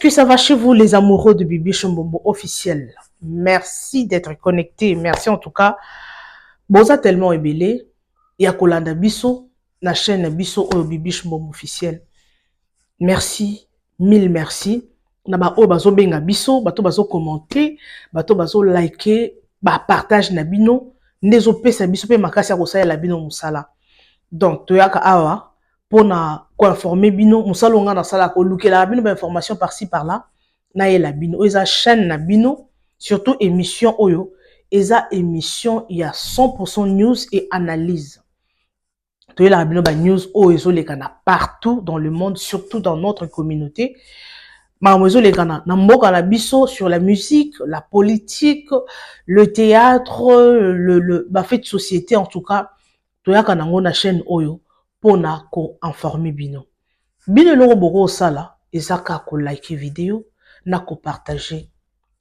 que ça va chez vous, les amoureux de Bibi Chombombo officiel? Merci d'être connectés. Merci en tout cas. Boza tellement ébélé. Il y a Kolanda Bisso, la chaîne Bisso au Bibi Chombombo officiel. Merci, mille merci. Naba o bazo benga Bisso, bato bazo commenter, bato bazo liker, ba partage na bino, nezo pesa Bisso pe makasi ya kosala la bino musala. Donc toyaka awa pour na ko informer bino musala nga na sala ko lukela bino ba information par-ci par-là na yela bino. Eza chaîne na bino, surtout émission oyo, eza émission il y a 100% news et analyse. Tu la rabino ba news oyo les kana partout dans le monde, surtout dans notre communauté. Mamozo les kana na mboka na biso sur la musique, la politique, le théâtre, le ba fait de société en tout cas. Tu ya kana ngona chaîne oyo pour na ko informer bino. Bino longo boko sala ezaka ko like vidéo na ko partager.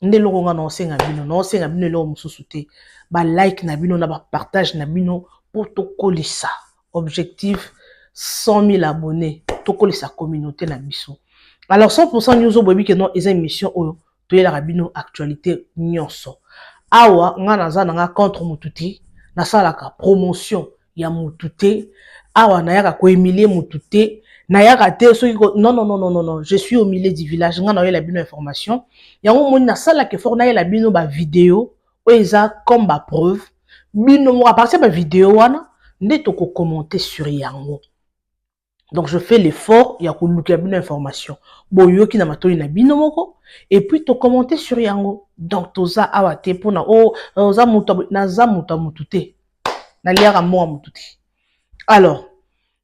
Nde longo nga na osenga bino longo mususu te. Ba like na bino na ba partage na bino pour to kolisa. Objectif 100 000 abonnés. Toko sa communauté na biso. Alors 100% news au bobi que non eza émission oyo to yela rabino actualité nyonso. Awa nga naza nga contre mututi na salaka promotion ya mututi. Awa na yaka ko humilier mututi na yaka te soki non, je suis au milieu du village nga na yela bino information. Yango moni na salaka fort na yela bino ba vidéo o eza comme ba preuve. Bino mo à partir ba vidéo wana nde toko commenter sur yango. Donc je fais l'effort ya ko luka bino information. Boyo ki na matoi na bino moko et puis to commenter sur yango. Donc toza awate pona oza muta na za muta mutute. Na liara mo mutute. Alors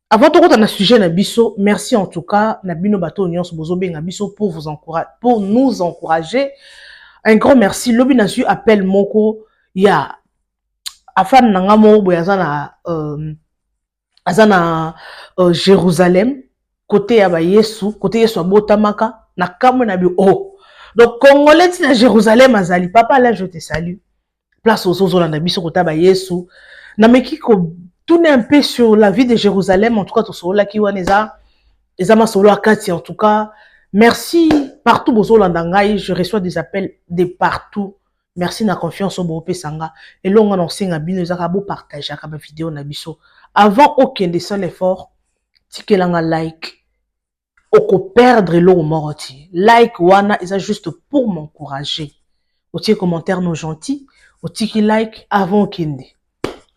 avant de rentrer dans le sujet na biso, merci en tout cas na bino bato nyonso bozo benga biso pour vous encourager, pour nous encourager. Un grand merci. Lobi na su appel moko ya afan nanga mo boyazana azana Jérusalem côté ya ba Yesu côté Yesu abotamaka na kamwe na bi oh donc congolais na Jérusalem azali papa là je te salue place aux ozolanda biso côté ba Yesu na meki ko tourner un peu sur la vie de Jérusalem en tout cas to sola ki wana eza masolo akati en tout cas merci partout bozolanda ngai je reçois des appels de partout. Merci na confiance au Bopé Sanga. Et là, on a enseigné bino ezaka bo partager ka vidéo na biso. Avant aucun de seul effort, tikelanga like. Oko perdre l'eau moroti. Like wana eza juste pour m'encourager. Au tir commentaire non gentil, au tiki like avant kende.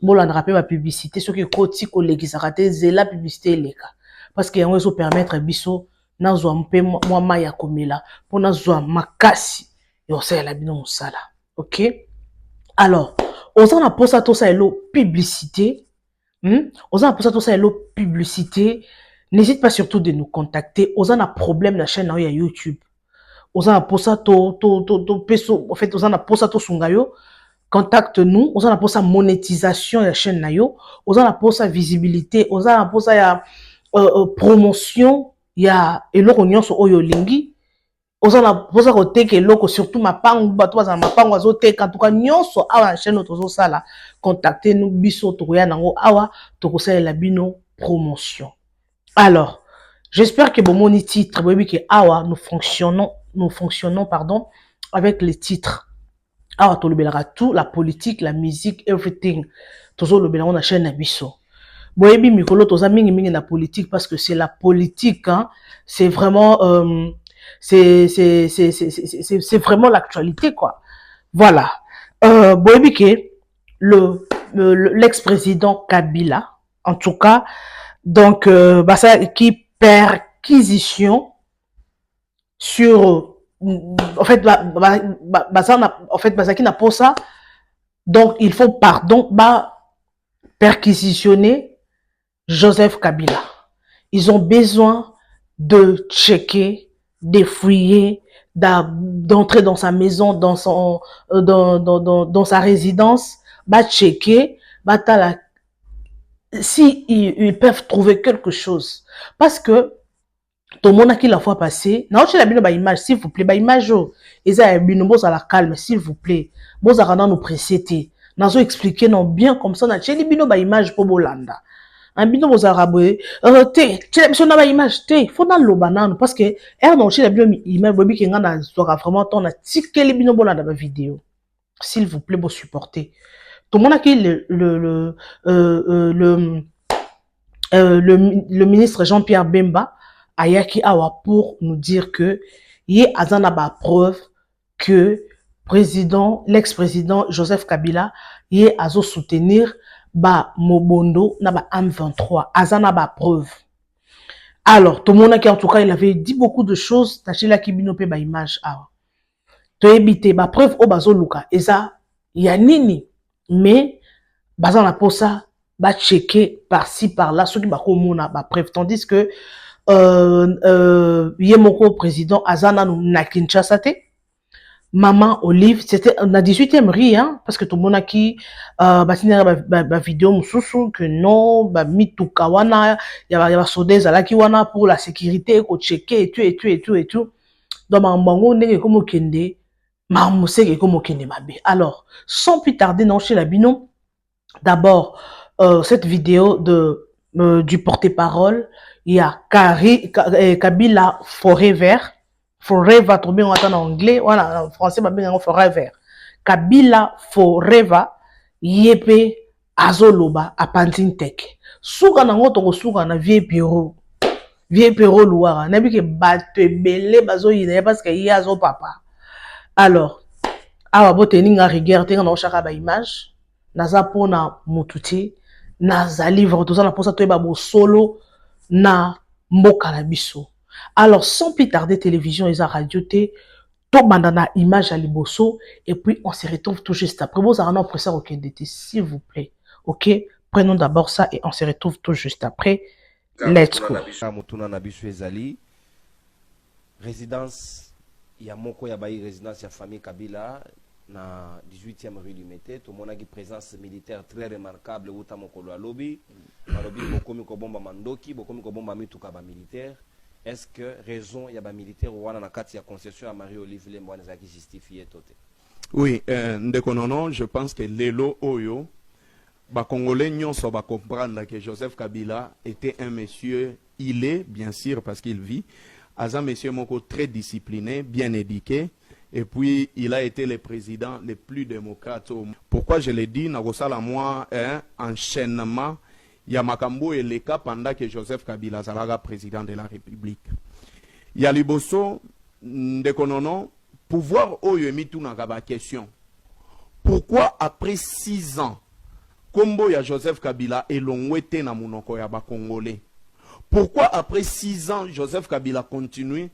Bon là on rappelle ma publicité ce qui koti ko legizarate zela publicité leka. Parce que yango eso permettre biso na zo mpe moi maya komela pour na zo makasi. Yo ça la bino musala. Ok? Alors, on s'en a posé à tout ça et l'eau publicité. On s'en a posé à tout ça et l'eau publicité. N'hésite pas surtout de nous contacter. On s'en a problème la chaîne à YouTube. On s'en a posé à tout peso. En fait, on s'en a posé à tout sungayo. Contacte-nous. On s'en a posé à monétisation de la chaîne nayo. On s'en a posé à visibilité. On s'en a posé à promotion. Il y a et l'eau on sur oyo lingi. Ozana posa ko teke loko surtout mapangu bato baza mapangu azoteka en tout cas nyonso awa chaîne tozo sala contactez nous biso tokoya nango awa tokosalela bino promotion. Alors j'espère que bomoni titre boyebi que awa nous fonctionnons pardon avec les titres. Awa to lobelaka tout la politique, la musique, everything. Tozo lobela na chaîne na biso. Boyebi mikolo toza mingi na politique parce que c'est la politique hein, c'est vraiment c'est vraiment l'actualité quoi. Voilà. Boyebike l'ex-président Kabila en tout cas donc ça qui perquisition sur en fait en fait qui n'a pas ça donc il faut pardon perquisitionner Joseph Kabila. Ils ont besoin de checker, de fouiller, d'entrer dans sa maison, dans son dans sa résidence, checker, si ils peuvent trouver quelque chose. Parce que tout le monde qui la fois passée, non, je l'ai mis image, s'il vous plaît, image, ils ont bien à la calme, s'il vous plaît, nous précéder, nous expliquer non bien comme ça, j'ai mis image pour Bolanda. Ambino aux arabes, tu n'as pas image, faut dans le banane, parce que, non, chez la bio, image, bobby, qui n'a pas vraiment, on a tiqué les binobo dans la vidéo. S'il vous plaît, vous supportez. Tout le monde a qui le ministre Jean-Pierre Bemba, ayaki awa pour nous dire que, y a azana ba preuve que l'ex-président Joseph Kabila, y a azo soutenir ba Mobondo na ba M23. Azana ba preuve. Alors, tout le monde qui en tout cas, il avait dit beaucoup de choses. Tâchez la kibinope ba image awa. To ebite ba preuve o bazo luka. Eza ya nini. Mais bazan la posa ba checker par-ci par-là ceux qui ba komona ba preuve, tandis que Yemoko président Azana na Kinshasa te. Maman Olive, c'était na 18e ri, hein, parce que tout le monde a qui ba vidéo mususu que non, ba mituka wana, ya sodez ala ki wana pour la sécurité, ko checker et tout. Donc mambango ndenge comme kende, mamuse comme kende mabe. Alors, sans plus tarder non chez la bino, d'abord cette vidéo du porte-parole, il y a Kabila Forever, trop bien on attend en anglais, voilà, en français, ma bien en Forever. Kabila Forever, yepe azoloba a Pantintek. Souga na ngoto souga na vieux Pierrot Louara, nabi ke batte belé bazo yine parce que y a zo papa. Alors, awa bote ninga rigueur te na chaka ba image, naza pona mututi, naza livre tout ça na posa to ba bo solo na mboka na biso. Alors, sans plus tarder, télévision et radio, tout bandana image à liboso, et puis on se retrouve tout juste après. Vous avez un presseur au Kendete, s'il vous plaît. Ok? Prenons d'abord ça et on se retrouve tout juste après. Let's go. Résidence, il y a moko ya bayi résidence ya famille Kabila na 18e rue du Mété. Tout le monde a une présence militaire très remarquable. Uta mokolo alobi, alobi bokomi ko bomba mandoki, bokomi ko bomba mituka ba militaire. Est-ce que raison il y a ba militaire ou wana na kati ya concession à Marie-Olive Lembo qui justifie toté? Oui, non, je pense que Lelo Oyo, ba Congolais nyonso ba comprendre que Joseph Kabila était un monsieur, il est bien sûr parce qu'il vit, un monsieur moko très discipliné, bien éduqué, et puis il a été le président le plus démocrate. Pourquoi je l'ai dit, Nagosala moi enchaînement. Il y a Makambo et les cas pendant que Joseph Kabila Zalaga président de la République. Il y a Liboso, Ndekonono, pouvoir Oyemitu Nagaba question. Pourquoi après 6 ans, Kombo ya Joseph Kabila et l'onwete na munoko ya ba Congolais? Pourquoi après 6 ans, Joseph Kabila continue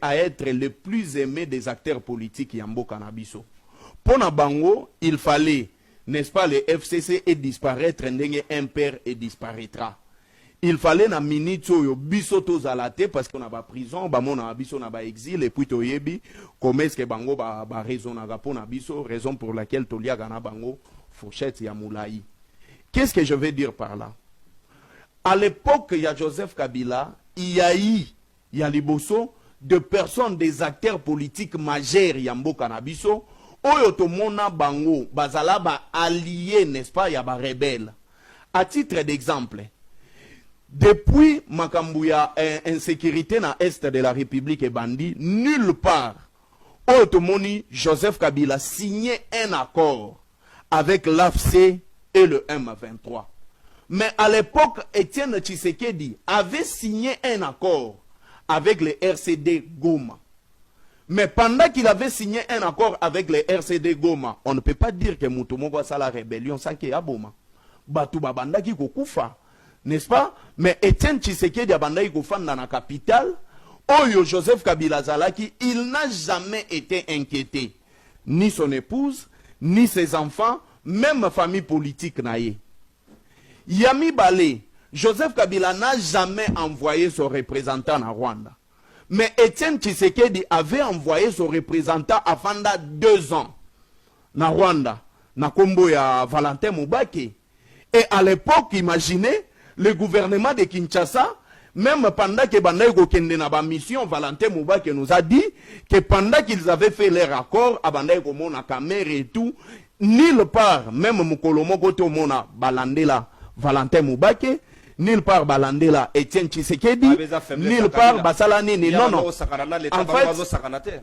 à être le plus aimé des acteurs politiques Yambo Kanabiso? Pour Nabango, il fallait, n'est-ce pas, le FCC et disparaître, un père et disparaîtra. Il fallait na minute yo biso to zalate parce qu'on a ba prison, ba mona biso na ba exil et puis to yebi comment est-ce que bango ba raison na pona biso, raison pour laquelle to lia gana bango fourchette ya moulaï. Qu'est-ce que je veux dire par là? À l'époque il y a Joseph Kabila, il y a liboso de personnes, des acteurs politiques majeurs yambo kanabiso. Oyo to mona bango bazala ba allié, n'est-ce pas, ya ba rebelle. À titre d'exemple, depuis Makambouya insécurité na est de la République et bandi, nulle part oyo to moni Joseph Kabila signé un accord avec l'AFC et le M23. Mais à l'époque, Étienne Tshisekedi avait signé un accord avec le RCD Goma. Mais pendant qu'il avait signé un accord avec les RCD Goma, on ne peut pas dire que Moutoumogwa sa la rébellion sans qu'il y a Boma. Batu babanda ki kokufa, n'est-ce pas? Mais Étienne Tshisekedi abanda ki kofa dans la capitale, Oyo Joseph Kabila Zalaki, il n'a jamais été inquiété. Ni son épouse, ni ses enfants, même famille politique naïe. Yami Balé, Joseph Kabila n'a jamais envoyé son représentant à Rwanda. Mais Étienne Tshisekedi avait envoyé son représentant à Fanda 2 ans. Na Rwanda, na kombo ya Valentin Moubake. Et à l'époque, imaginez, le gouvernement de Kinshasa, même pendant que Bandaïko Kende na ba mission, Valentin Moubake nous a dit que pendant qu'ils avaient fait leur accord, à Bandaïko Mona Kamer et tout, nulle part, même Mukolomo Koto Mona Balandela, Valentin Moubake, nulle part balandela Etienne Tshisekedi, nulle part basala nini. Non, non. En fait,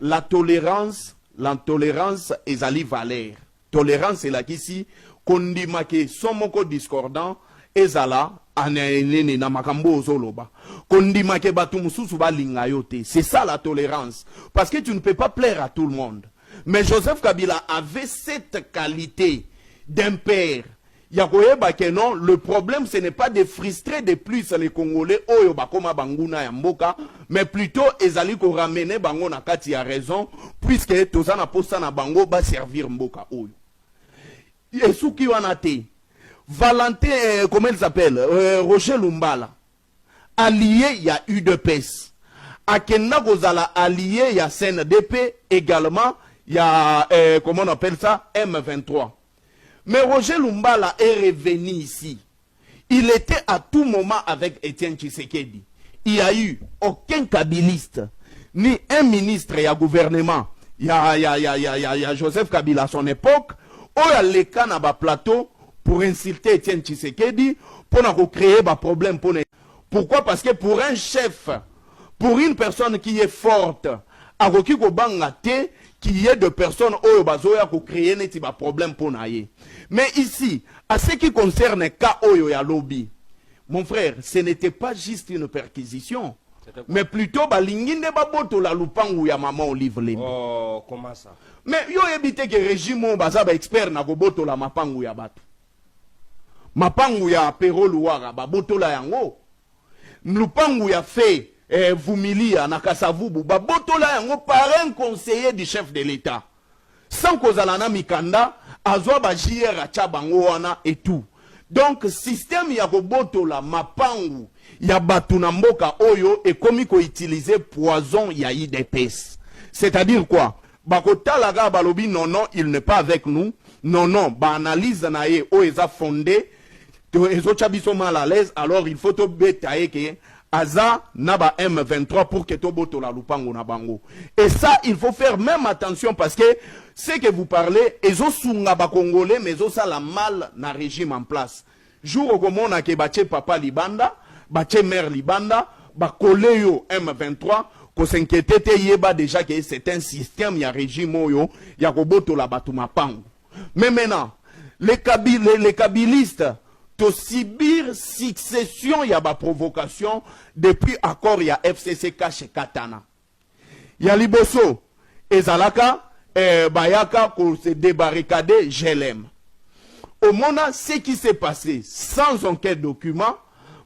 l'intolérance ezali valeur. Tolérance est là qu'ici, kondimake somoko discordant, ezala, anene na makambo ozoloba. Kondimake batu mususu ba lingayote. C'est ça la tolérance. Parce que tu ne peux pas plaire à tout le monde. Mais Joseph Kabila avait cette qualité d'un père. Yakoyeba que non, le problème ce n'est pas de frustrer de plus les Congolais oyo bakoma banguna ya mboka, mais plutôt ezali ko ramener bango na kati ya raison, puisque tozana posa na bango ba servir mboka oyo. Et souki wana te, Valentin, comment il s'appelle, Roger Lumbala, allié il y a UDPS. Akena Gozala allié il y a CNDP également, il y a comment on appelle ça, M23. Mais Roger Lumbala est revenu ici. Il était à tout moment avec Etienne Tshisekedi. Il n'y a eu aucun kabiliste, ni un ministre et un gouvernement. Il y a Joseph Kabila à son époque, où il y a les cas dans le plateau pour insulter Etienne Tshisekedi, pour créer des problèmes. Pourquoi? Parce que pour un chef, pour une personne qui est forte, akoki ko bangate qu'il y ait de personnes oyo bazoya ko créer neti ba problème pour naie. Mais ici, à ce qui concerne ka oyo ya lobby, mon frère, ce n'était pas juste une perquisition, mais plutôt balinginde baboto la lupangu ya maman Olive Lembe. Oh, comment ça? Mais yo ebite que régime baza ba expert na ko boto la mapangu ya batu. Mapangu ya Pero Luara baboto la yango. Lupangu ya fait Vumilia na Kasavubu babotola yango par un conseiller du chef de l'État sans kozalana mikanda azwa ba JR acha bango wana et tout. Donc système ya kobotola mapangu ya batu na mboka oyo ekomi ko utiliser poison ya IDPS. C'est-à-dire quoi? Bakotalaga balobi non non, il n'est pas avec nous. Non non, ba analyse na ye o eza fondé ezo chabiso mal à l'aise, alors il faut to betaye que Aza naba M23 pour que Toboto la lupango na bango. Et ça, il faut faire même attention parce que ce que vous parlez, ezo sunga ba congolais, mais ezo ça la mal na régime en place. Jour au komona ke bache papa libanda, bache mère libanda, ba koleyo M23, ko s'inquiéter te yeba déjà que c'est un système ya régime oyo, ya koboto la batuma pango. Mais maintenant, les kabilistes, to subir succession ya ba provocation depuis accord ya FCC chez Katana. Ya liboso ezalaka bayaka ko se débarricader GLM. Au mona ce qui s'est passé sans aucun document,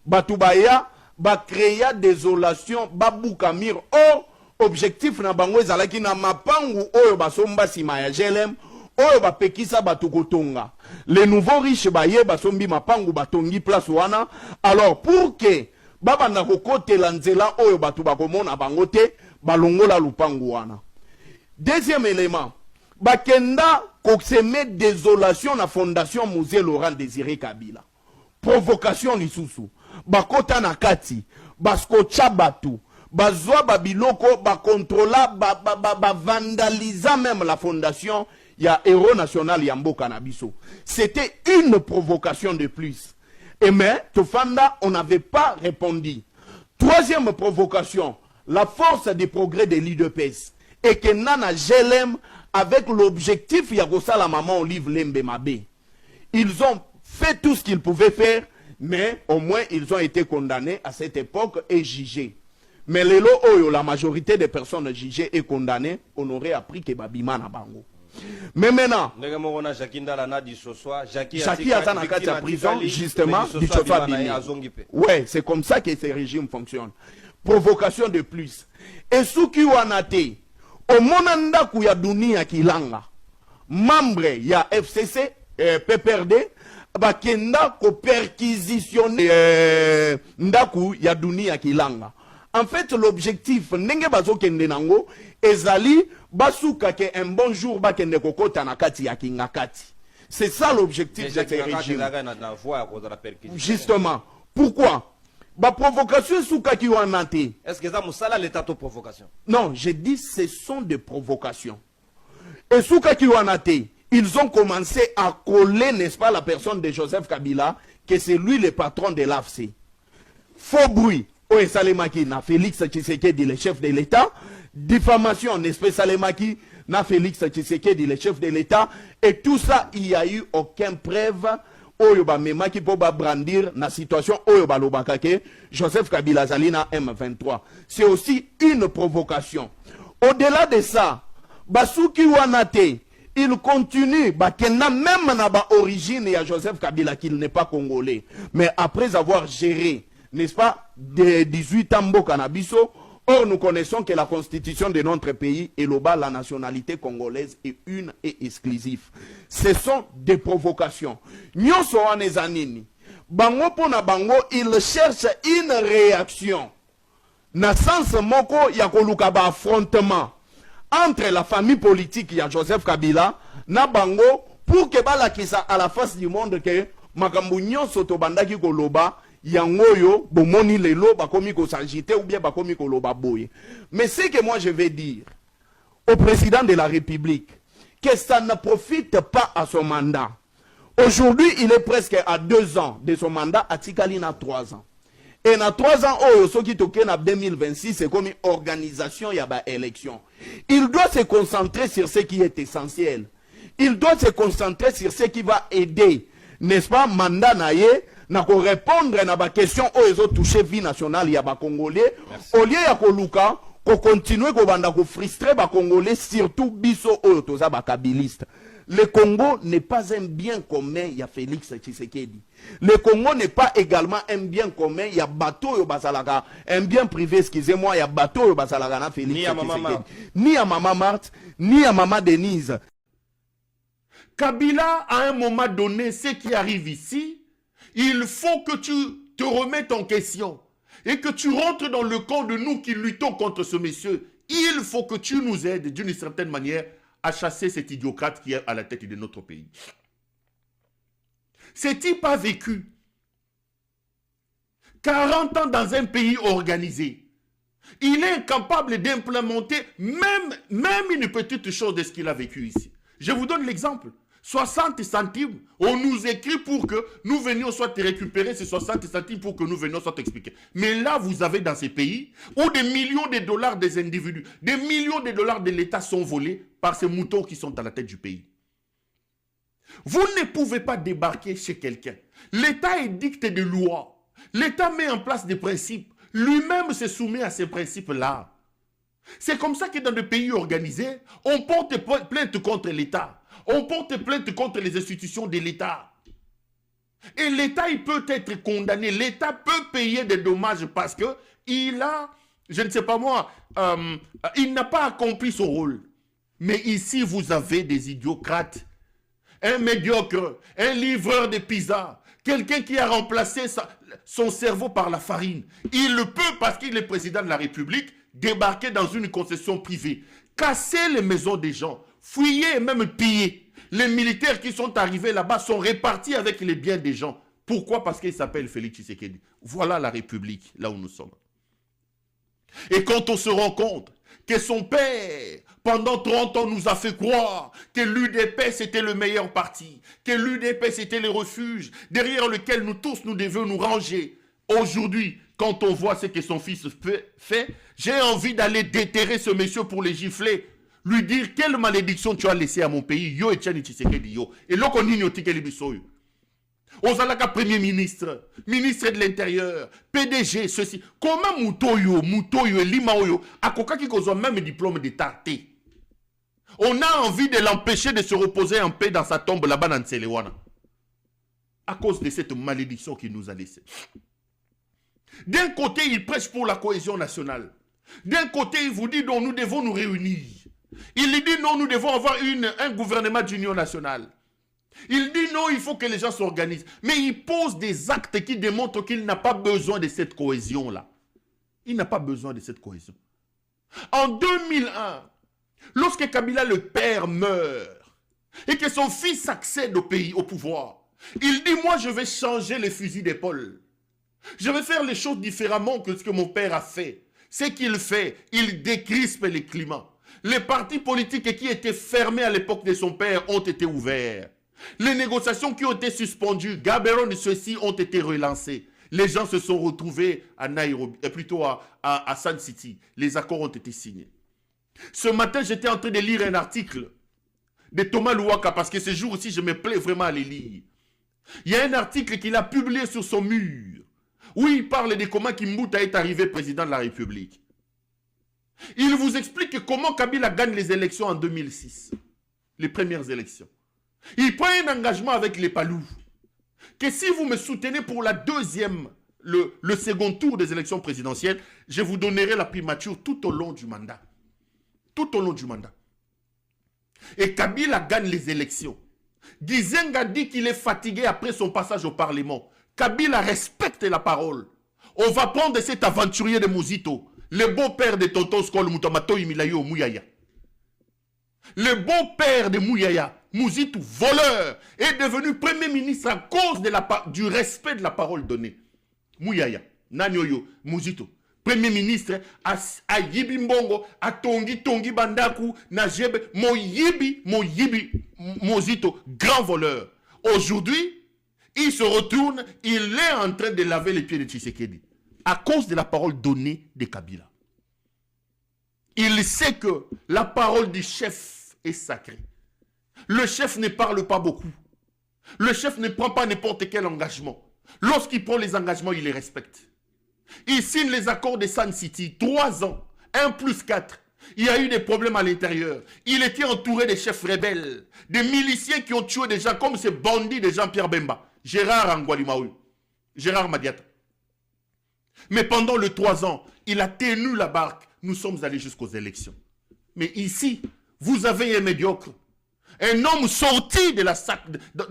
batubaya ba créer désolation babukamir. Or objectif na bango ezalaki na mapangu oyo basomba sima ya GLM. Oyo ba pekisa batukotonga. Les nouveaux riches baye basombi mapangu batongi place wana. Alors pour que baba na kokote la nzela oyo batu bakomona bangote balongola lupangu wana. Deuxième élément, bakenda kokseme désolation na fondation Musée Laurent Désiré Kabila. Provocation lisusu. Bakota na kati, baskocha batu. Bazwa babiloko bakontrola vandalisa même la fondation. Il y a héros national Yambo Canabiso. C'était une provocation de plus. Et mais, Tofanda, on n'avait pas répondu. Troisième provocation, la force des progrès de l'IDPS. Et que Nana GLM, avec l'objectif, Yagosa la maman Olive Lembe Mabé. Ils ont fait tout ce qu'ils pouvaient faire, mais au moins ils ont été condamnés à cette époque et jugés. Mais les lots, la majorité des personnes jugées et condamnées, on aurait appris que Babima na bango. Mais maintenant, Jackie a dans la prison, justement, du ouais, c'est comme ça que ces régimes fonctionnent. Provocation de plus. Et ce qui wanate, au monanda kuya dunia kilanga, membre ya FCC, PPRD, bakenda ko perquisitionner ndaku ya dunia kilanga. En fait, l'objectif, ndenge bazokende nango, ezali basuka ke un bon jour bakende kokota na kati ya kingakati. C'est ça l'objectif de ces régimes. Justement. Pourquoi? Ba provocation souka ki wanate. Est-ce que ça musala l'état de provocation? Non, j'ai dit ce sont des provocations. Et souka ki wanate, ils ont commencé à coller, n'est-ce pas, la personne de Joseph Kabila, que c'est lui le patron de l'AFC. faux bruit, oyo esalemaki na Félix Tshisekedi, le chef de l'État, diffamation, n'est-ce pas, esalemaki na Félix Tshisekedi, le chef de l'État, et tout ça, il n'y a eu aucune preuve oyo ba memaki po ba brandir na situation oyo ba lobakake Joseph Kabila zali na M23. C'est aussi une provocation. Au-delà de ça, basuki wanate, il continue, bakena même na ba origine ya Joseph Kabila qu'il n'est pas congolais. Mais après avoir géré, n'est-ce pas, de 18 ans mboka na biso, or nous connaissons que la constitution de notre pays est le bas, la nationalité congolaise est une et exclusive. Ce sont des provocations. Nyonso wanezanini. Bango pona bango, il cherche une réaction. Na sens moko ya koluka ba affrontement entre la famille politique ya Joseph Kabila na bango pour que balakisa à la face du monde que makambo nyonso to bandaki koloba yangoyo bomoni lelo bakomi ko s'agiter ou bien bakomi koloba boye. Mais ce que moi je vais dire au président de la République, que ça ne profite pas à son mandat. Aujourd'hui, il est presque à 2 ans de son mandat, à Tikali na 3 ans. Et na 3 ans, oh, ce qui toque en 2026, c'est comme une organisation, il y a une élection. Il doit se concentrer sur ce qui est essentiel. Il doit se concentrer sur ce qui va aider, n'est-ce pas, mandat naye, na ko répondre na ba question où ils ont touché vie nationale, il y a ba Congolais. Au lieu ya koluka, ko continuer ko banda ko frustrer ba Congolais, surtout biso oyo toza ba kabiliste. Le Congo n'est pas un bien commun, il y a Félix Tshisekedi. Le Congo n'est pas également un bien commun, il y a bateau yo basalaka, un bien privé, excusez-moi, il y a bateau yo basalaka na Félix Tshisekedi. Ni à Maman Marthe, ni à Maman Denise. Kabila, à un moment donné, ce qui arrive ici, il faut que tu te remettes en question et que tu rentres dans le camp de nous qui luttons contre ce monsieur. Il faut que tu nous aides d'une certaine manière à chasser cet idiocrate qui est à la tête de notre pays. Ce type a vécu 40 ans dans un pays organisé. Il est incapable d'implémenter même une petite chose de ce qu'il a vécu ici. Je vous donne l'exemple. 60 centimes, on nous écrit pour que nous venions soit récupérer ces 60 centimes pour que nous venions soit expliquer. Mais là, vous avez dans ces pays où des millions de dollars des individus, des millions de dollars de l'État sont volés par ces moutons qui sont à la tête du pays. Vous ne pouvez pas débarquer chez quelqu'un. L'État édicte des lois. L'État met en place des principes. Lui-même se soumet à ces principes-là. C'est comme ça que dans des pays organisés, on porte plainte contre l'État. On porte plainte contre les institutions de l'État. Et l'État, il peut être condamné. L'État peut payer des dommages parce que il a, je ne sais pas moi, il n'a pas accompli son rôle. Mais ici, vous avez des idiocrates, un médiocre, un livreur de pizza, quelqu'un qui a remplacé son cerveau par la farine. Il le peut, parce qu'il est président de la République, débarquer dans une concession privée, casser les maisons des gens, fouiller et même piller. Les militaires qui sont arrivés là-bas sont répartis avec les biens des gens. Pourquoi? Parce qu'il s'appelle Félix Tshisekedi. Voilà la République, là où nous sommes. Et quand on se rend compte que son père, pendant 30 ans, nous a fait croire que l'UDP c'était le meilleur parti, que l'UDP c'était le refuge derrière lequel nous tous nous devions nous ranger. Aujourd'hui, quand on voit ce que son fils fait, j'ai envie d'aller déterrer ce monsieur pour le gifler, lui dire quelle malédiction tu as laissé à mon pays, yo et Etienne Tshisekedi yo. Et là qu'on ignore que les bisoyo. Ozalaka premier ministre, ministre de l'Intérieur, PDG, ceci. Comment Moutoyo et Limaoyo, à Koka qui ont même diplôme d'État. On a envie de l'empêcher de se reposer en paix dans sa tombe là-bas dans Tselewana. À cause de cette malédiction qu'il nous a laissée. D'un côté, il prêche pour la cohésion nationale. D'un côté, il vous dit non, nous devons nous réunir. Il dit non, nous devons avoir un gouvernement d'union nationale. Il dit non, il faut que les gens s'organisent. Mais il pose des actes qui démontrent qu'il n'a pas besoin de cette cohésion-là. Il n'a pas besoin de cette cohésion. En 2001, lorsque Kabila le père meurt et que son fils accède au pays, au pouvoir, il dit moi je vais changer les fusils d'épaule. Je vais faire les choses différemment que ce que mon père a fait. Ce qu'il fait, il décrispe les climats. Les partis politiques qui étaient fermés à l'époque de son père ont été ouverts. Les négociations qui ont été suspendues, Gaberon et ceux-ci ont été relancés. Les gens se sont retrouvés à Nairobi, plutôt à Sun City. Les accords ont été signés. Ce matin, j'étais en train de lire un article de Thomas Louaka, parce que ce jour aussi, je me plais vraiment à les lire. Il y a un article qu'il a publié sur son mur, où il parle de comment Kimbuta est arrivé président de la République. Il vous explique comment Kabila gagne les élections en 2006, les premières élections. Il prend un engagement avec les Palous, que si vous me soutenez pour la deuxième, le second tour des élections présidentielles, je vous donnerai la primature tout au long du mandat. Tout au long du mandat. Et Kabila gagne les élections. Gizenga dit qu'il est fatigué après son passage au Parlement. Kabila respecte la parole. On va prendre cet aventurier de Muzito, le beau-père de Tonton Skol Mutamato Imilayo Mouyaya. Le beau-père de Mouyaya, Muzito, voleur, est devenu premier ministre à cause du respect de la parole donnée. Mouyaya, Nanyoyo, Muzito. Premier ministre a Yibi Mbongo, a Tongi Bandaku, Najebe, Moyibi, Mozito, grand voleur. Aujourd'hui, il se retourne, il est en train de laver les pieds de Tshisekedi. À cause de la parole donnée de Kabila. Il sait que la parole du chef est sacrée. Le chef ne parle pas beaucoup. Le chef ne prend pas n'importe quel engagement. Lorsqu'il prend les engagements, il les respecte. Il signe les accords de Sun City, 3 ans, 1+4. Il y a eu des problèmes à l'intérieur. Il était entouré de chefs rebelles, des miliciens qui ont tué des gens comme ces bandits de Jean-Pierre Bemba, Gérard Angwalimaoui, Gérard Madiata. Mais pendant les 3 ans, il a tenu la barque. Nous sommes allés jusqu'aux élections. Mais ici, vous avez un médiocre, un homme sorti de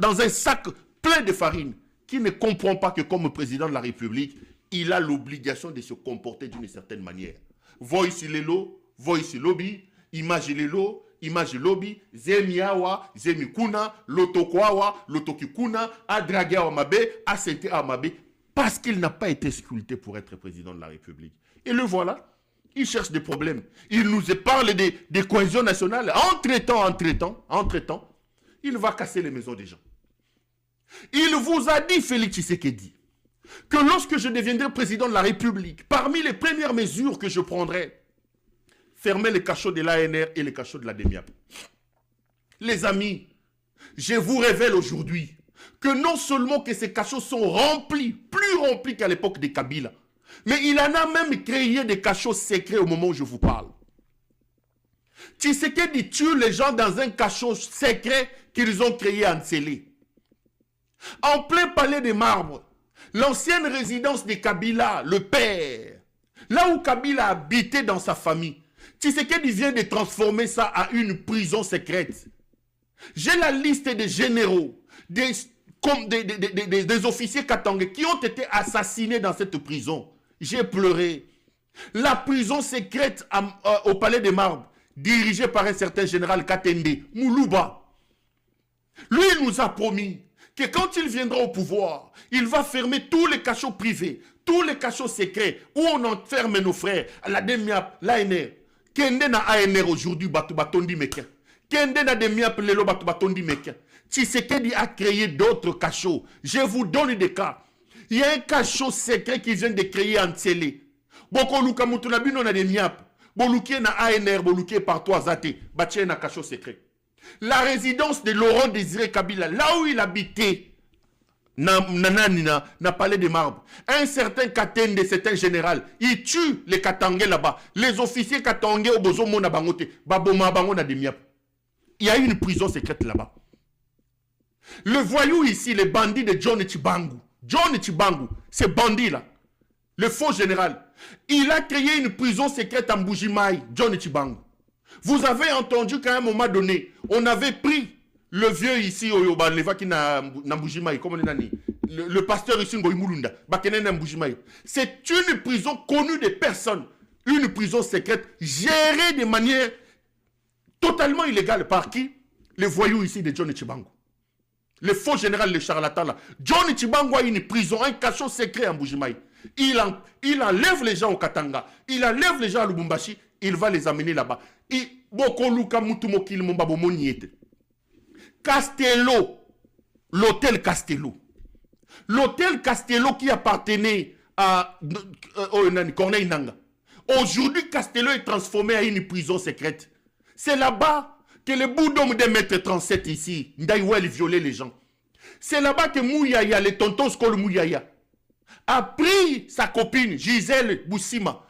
dans un sac plein de farine, qui ne comprend pas que comme président de la République, il a l'obligation de se comporter d'une certaine manière. Voice lelo, voice lobby, image lelo, image lobby, zemiawa, zemikuna, lotokwawa, lotokikuna, adragawa mabe, asente amabe, parce qu'il n'a pas été sculpté pour être président de la République. Et le voilà, il cherche des problèmes. Il nous parle de cohésion nationale. Entre-temps, il va casser les maisons des gens. Il vous a dit, Félix Tshisekedi, que lorsque je deviendrai président de la République, parmi les premières mesures que je prendrai, fermer les cachots de l'ANR et les cachots de la DEMIAP. Les amis, je vous révèle aujourd'hui que non seulement que ces cachots sont remplis, plus remplis qu'à l'époque de Kabila, mais il en a même créé des cachots secrets au moment où je vous parle. Tshisekedi tue les gens dans un cachot secret qu'ils ont créé en Nsélé. En plein palais des Marbres, l'ancienne résidence de Kabila, le père, là où Kabila habitait dans sa famille, Tshisekedi vient de transformer ça en une prison secrète. J'ai la liste des généraux, des officiers katangais qui ont été assassinés dans cette prison. J'ai pleuré. La prison secrète au palais des Marbres, dirigée par un certain général Katende, Moulouba. Lui, il nous a promis que quand il viendra au pouvoir, il va fermer tous les cachots privés, tous les cachots secrets où on enferme nos frères, la DEMIAP, l'ANR. Kende na ANR aujourd'hui, batu batondi meka. Kende na DEMIAP, lelo batu batondi meka. Tshisekedi a créé d'autres cachots. Je vous donne des cas. Il y a un cachot secret qui vient de créer en Tsélé. Boko luka mutunabino na DEMIAP. Bolukie na ANR, bolukie partout azate. Batie na cachot secret. La résidence de Laurent Désiré Kabila, là où il habitait, na palais des Marbres, un certain Katende, c'est un général, il tue les Katangais là-bas. Les officiers Katangais au Bozomo na Bangote, Baboma Bango na Demiap. Il y a une prison secrète là-bas. Le voyou ici, les bandits de John Chibangu. John Chibangu, ce bandit-là, le faux général, il a créé une prison secrète en Mbujimaï, John Chibangu. Vous avez entendu qu'à un moment donné, on avait pris le vieux ici au Yoba, le pasteur ici, c'est une prison connue des personnes, une prison secrète gérée de manière totalement illégale. Par qui? Les voyous ici de John Chibangu. Le faux général, le charlatan là. John Chibangu a une prison, un cachot secret en Mbujimaï. Il enlève les gens au Katanga, il enlève les gens à Lubumbashi, il va les amener là-bas. Castello, l'hôtel Castello. L'hôtel Castello qui appartenait à Corneille Nanga. Aujourd'hui, Castello est transformé en une prison secrète. C'est là-bas que le bout d'homme de mètre 37 ici, Ndaïwel violait les gens. C'est là-bas que Mouyaya, le tonton Skol Mouyaya, a pris sa copine Gisèle Boussima.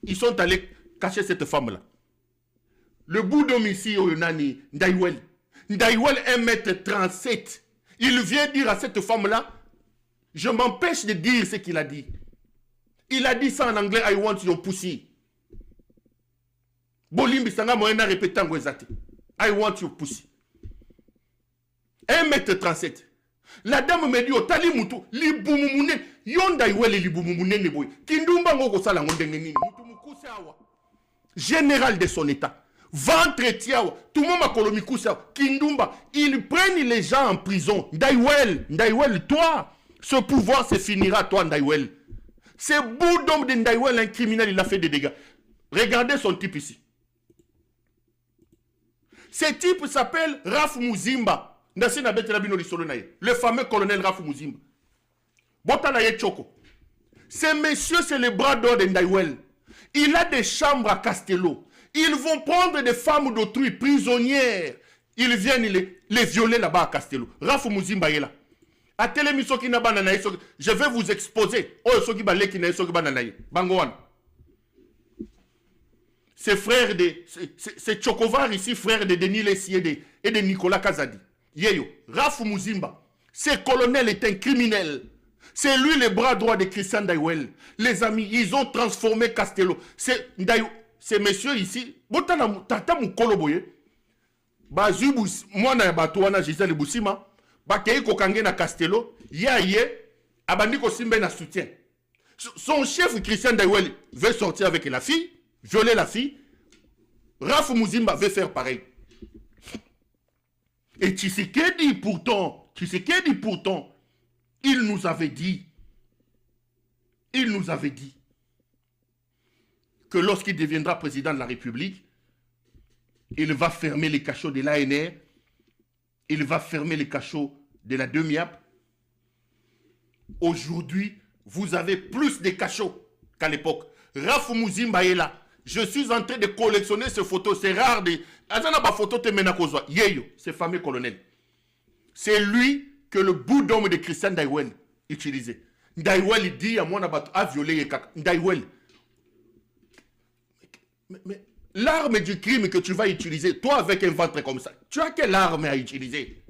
Ils sont allés cacher cette femme-là. Le bout d'homme ici, Ndaïwel. Ndaïwel 1m37. Il vient dire à cette femme-là, je m'empêche de dire ce qu'il a dit. Il a dit ça en anglais, I want your pussy. Bolimbi sanga moyena répétant ngwezati. I want your pussy. 1m37. La dame me dit, otali mutu, li bumumune, yonda iwele li bumumune ne boy. Kindumba ngoko sala ngondenge nini, mutu mukuse awa. Général de son état. Ventre tiawa, tout le monde a colomi kousa, Kindumba, ils prennent les gens en prison. Ndaïwel, toi, ce pouvoir se finira, toi, Ndaïwel. C'est bout d'homme de Ndaïwel, un criminel, il a fait des dégâts. Regardez son type ici. Ce type s'appelle Raf Muzimba. Le fameux colonel Raf Muzimba. Botanaye Choko. Ce monsieur, c'est le bras d'or de Ndaïwel. Il a des chambres à Castello. Ils vont prendre des femmes d'autrui prisonnières. Ils viennent les violer là-bas à Castello. Raf Muzimba est là. À Télémission qui n'a pas nanaï, je vais vous exposer. Oh, ce qui balé qui n'a pas nanaï. Bangoan. C'est frère de. C'est Chokovar ici, frère de Denis Lessier et de Nicolas Kazadi. Yeyo. Raf Muzimba. Ce colonel est un criminel. C'est lui le bras droit de Christian Ndaïwel. Les amis, ils ont transformé Castello. Ces messieurs ici, tata mukolo boye. Bazubus, moi na batouana Gisèle Boussima. Bakei kokange na Castello. Abandi ko simbe na soutien. Son chef Christian Ndaïwel veut sortir avec la fille, violer la fille. Raf Muzimba veut faire pareil. Et Tshisekedi pourtant, il nous avait dit que lorsqu'il deviendra président de la République, il va fermer les cachots de l'ANR, il va fermer les cachots de la DEMIAP. Aujourd'hui, vous avez plus de cachots qu'à l'époque. Raf Muzimba est là. Je suis en train de collectionner ces photos. C'est rare de... ce fameux colonel. C'est lui que le bout d'homme de Christian Ndaïwel utilisait. Ndaïwel, il dit à mon abattu, a violé Ndaïwel. Mais l'arme du crime que tu vas utiliser, toi avec un ventre comme ça, tu as quelle arme à utiliser?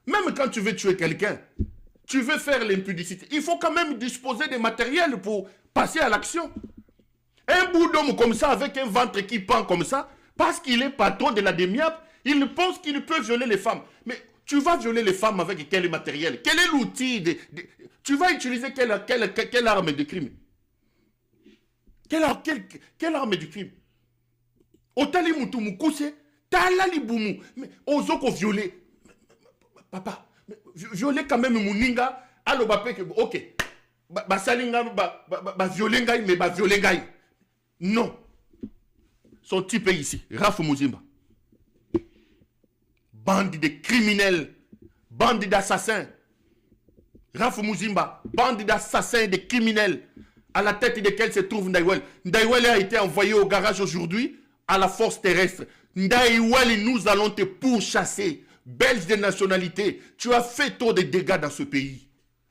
Même quand tu veux tuer quelqu'un, tu veux faire l'impudicité, il faut quand même disposer de matériel pour passer à l'action. Un bout d'homme comme ça, avec un ventre qui pend comme ça, parce qu'il est patron de la DEMIAP, il pense qu'il peut violer les femmes. Mais tu vas violer les femmes avec quel matériel? Quel est l'outil tu vas utiliser quelle arme de crime? Quelle arme de crime? Otali mutu mukuse, talali bumu. Mais ozoko violer. Papa, violer quand même muninga, alo bape que ok. Ba salinga ba violer ngai mais ba violer ngai. Non. Son type est ici, Raf Muzimba. Bande de criminels, bande d'assassins. Raf Muzimba, bande d'assassins et de criminels, à la tête desquels se trouve Ndaïwel. Ndaïwel a été envoyé au garage aujourd'hui à la force terrestre. Ndaïwel, nous allons te pourchasser. Belge de nationalité, tu as fait trop de dégâts dans ce pays.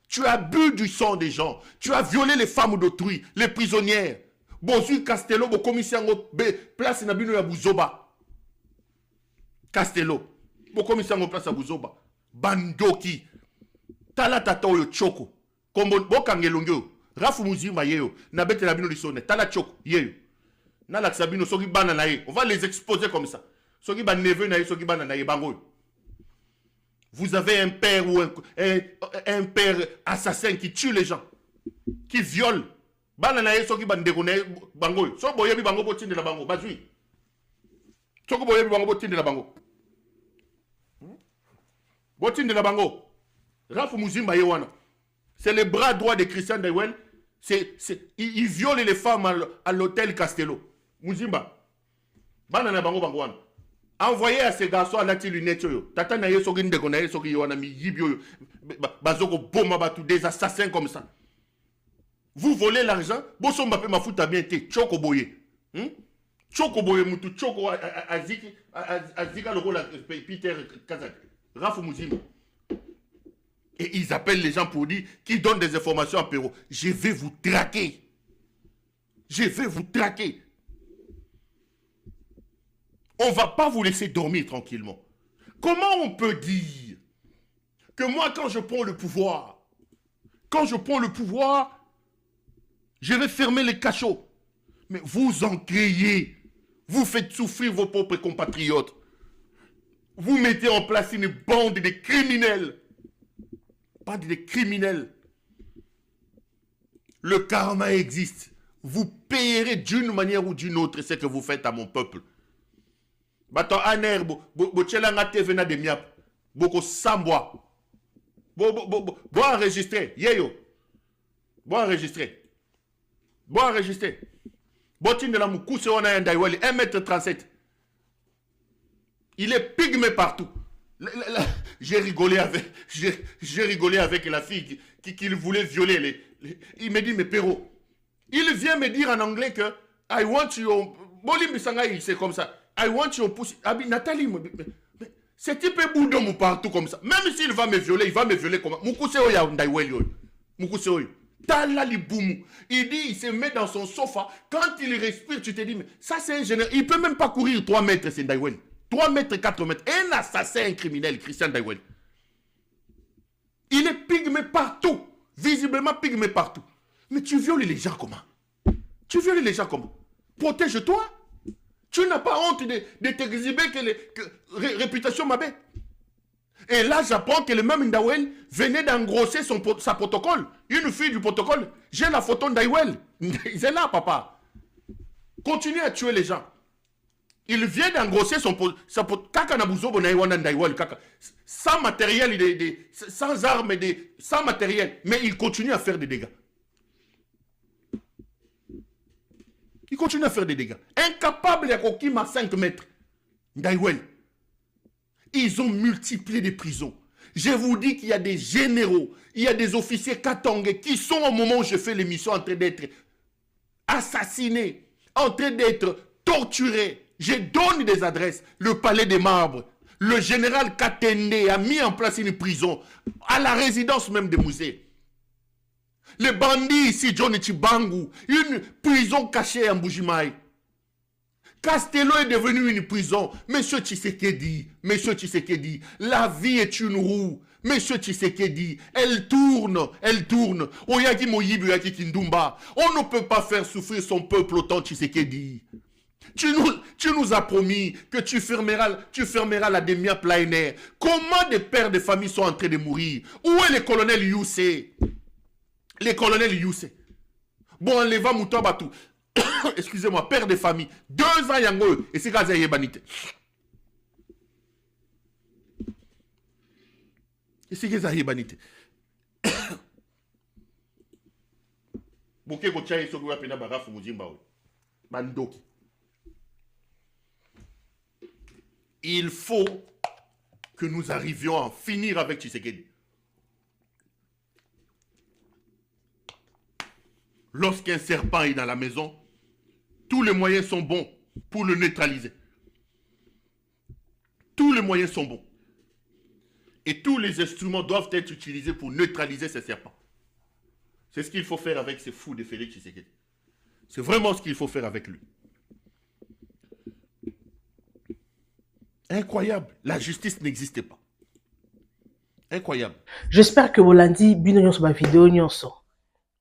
Tu as bu du sang des gens. Tu as violé les femmes d'autrui, les prisonnières. Bonjour Castello, bo commissaire place na bino ya Buzoba. Castello, bo commissaire place à Buzoba. Bandoki. Tala tata oyo choko. Kombo bokangelongyo. Raf Muzimba yeyo. Na bete na bino lisone. Tala choko yeyo. Na la sabino soki bana na ye. On va les exposer comme ça. Soki ba neveu na ye, soki bana na ye bangoy. Vous avez un père ou un père assassin qui tue les gens, qui viole. Banana soki bandekone bangoy. So boyebi bango botinde la bango. Bazui. Soko boyebi bango botinde la bango. Botinde la bango. Raf Muzimba yewana. C'est le bras droit de Christian Ndaïwel. Il viole les femmes à l'hôtel Castello. Muzimba. Banana bango bango wana. Envoyez à ces garçons à la lunette. Tata na yeso ginde ko na yeso ki wana mi yibio bazoko boma batu des assassins comme ça. Vous volez l'argent, boso mbape mafuta bien te choko boye. Choko boye mutu choko azika le rôle Peter Kazak. Rafu Muzima. Et ils appellent les gens pour dire qu'ils donnent des informations à Perrault. Je vais vous traquer. Je vais vous traquer. On ne va pas vous laisser dormir tranquillement. Comment on peut dire que moi, quand je prends le pouvoir, je vais fermer les cachots. Mais vous en créez. Vous faites souffrir vos propres compatriotes. Vous mettez en place une bande de criminels. Bande de criminels. Le karma existe. Vous payerez d'une manière ou d'une autre ce que vous faites à mon peuple. Bato aner bo tchelanga tevena de miap boko sambwa bo enregistrer yeyo bo enregistrer botin de la mukuse ona ndaiwali 1m37 il est pygmé partout. J'ai rigolé avec la fille qui voulait violer il me dit mais Perrault, il vient me dire en anglais que I want you Boli Misanga c'est comme ça. I want your pussy. Abi Nathalie, ce type est boudon partout comme ça. Même s'il va me violer, il va me violer comme ça. Mukuse oya ndaiweli oyo. Mukuse oyo. Talali boumou. Il dit, il se met dans son sofa. Quand il respire, tu te dis, mais ça c'est un général. Il peut même pas courir 3 mètres, c'est ndaiweli. 3 mètres, 4 mètres. Un assassin, un criminel, Christian Ndaiweli. Il est pygmé partout. Visiblement pygmé partout. Mais tu violes les gens comment? Protège-toi. Tu n'as pas honte de t'exhiber que réputation ma bête. Et là, j'apprends que le même Ndawel venait d'engrosser sa protocole. Une fille du protocole. J'ai la photo d'Ndawel. C'est là, papa. Continue à tuer les gens. Il vient d'engrosser sa protocole. Sans matériel, sans armes, sans matériel. Mais il continue à faire des dégâts. Il continue à faire des dégâts. Incapable à Kokim à 5 mètres. Ndaiwel. Ils ont multiplié des prisons. Je vous dis qu'il y a des généraux, il y a des officiers katangais qui sont au moment où je fais l'émission en train d'être assassinés, en train d'être torturés. Je donne des adresses. Le palais des marbres. Le général Katende a mis en place une prison à la résidence même des musées. Les bandits ici, Johnny Chibangu, une prison cachée en Bujimaï. Castello est devenu une prison. Monsieur Tshisekedi, la vie est une roue. Monsieur Tshisekedi, elle tourne. Oyagi Moyibu Yaki Kindumba. On ne peut pas faire souffrir son peuple autant Tshisekedi. Tu nous as promis que tu fermeras la Demia Plainer. Comment des pères de famille sont en train de mourir? Où est le colonel Youssé? Bon, on les va mouton batou. Excusez-moi, père de famille. 2 ans yango. Et c'est quand il y a banité. Et c'est quand il y a banité. Bouké ko tchaye sokou apena barafu mujimba we. Bandoki. Il faut que nous arrivions à en finir avec Tshisekedi. Lorsqu'un serpent est dans la maison, tous les moyens sont bons pour le neutraliser. Tous les moyens sont bons. Et tous les instruments doivent être utilisés pour neutraliser ces serpents. C'est ce qu'il faut faire avec ces fous de Félix Tshisekedi. C'est vraiment ce qu'il faut faire avec lui. Incroyable. La justice n'existait pas. Incroyable. J'espère que Bolandi bino nyonso ba vidéo nyonso.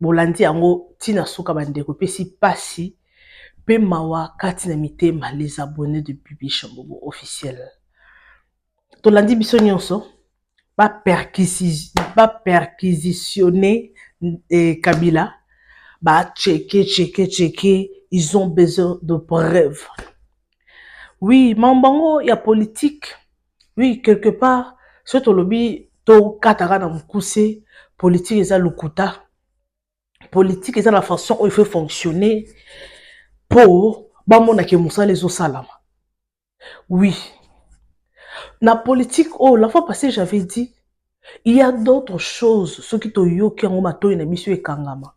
Bolandi yango tina suka bandeko pesi pasi pe mawa kati na mitema les abonnés de Bibi Shombobo officiel. Tolandi biso nyonso ba perquisitionner Kabila ba checker, ils ont besoin de preuves. Oui, mambango ya politique. Oui, quelque part, ce tolobi to katara na mukuse, politique eza lukuta. Politique eza la façon où il faut fonctionner pour bamona ke musala les salama. Oui, Na politique, oh, la fois passée, j'avais dit, il y a d'autres choses, ceux qui t'ont yo qui ont mato na biso e kangama.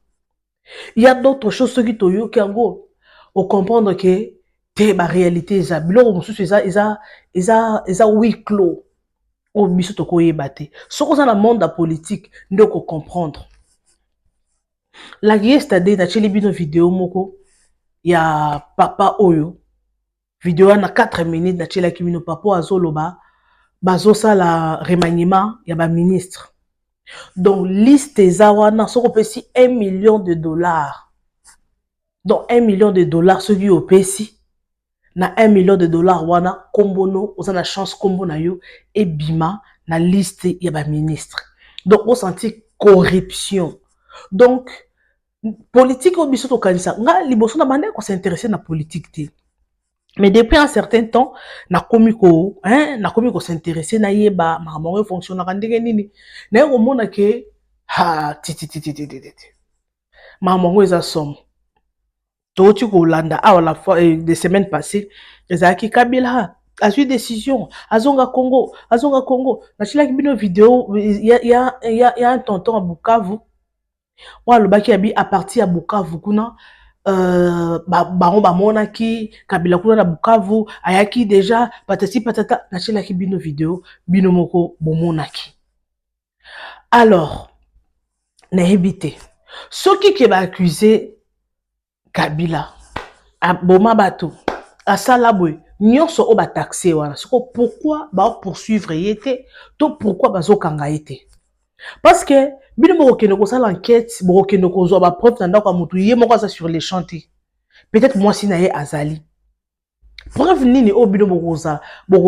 Il y a d'autres choses, ceux qui t'ont yo qui ont au comprendre que te ba réalité eza biloko mosusu eza huis clos. O biso to ko yebate. Ce qu'on a dans le monde de la politique, nde ko comprendre. La yesterday na cheli bino vidéo moko ya papa oyo. Vidéo na 4 minutes na chela ki bino papa azoloba bazo sala remaniement ya ba ministre. Donc liste eza wana soko pesi 1 million de dollars. Donc 1 million de dollars ceux qui opesi na 1 million de dollars wana kombono oza na chance kombo na yo et bima na liste ya ba ministre. Donc on sentit corruption. Donc politique au biso to kanisa nga liboso na bande ko s'intéresser na politique te. Mais depuis un certain temps na komi ko s'intéresser na yeba makambo fonctionne na ndenge nini na yo mona ke ha ti makambo eza somme. Toti ko landa a la fois des semaines passées ezaki Kabila a eu décision azonga Congo na chila bino vidéo il y a un tonton à Bukavu wa lobaki abi à partir à Bukavu kuna ba monaki Kabila kuna na Bukavu ayaki déjà patati patata na chila bino vidéo bino moko bomonaki. Alors na éviter ceux qui ba accusé Kabila aboma bato asala boy nyonso o ba taxé wana siko pourquoi ba poursuivre yete to pourquoi bazokanga yete parce que bino moko ko sala enquête moko ko zo ba preuve na ndako mutu ye moko ça sur les chantiers peut-être moi si na ye azali preuve nini o bino moko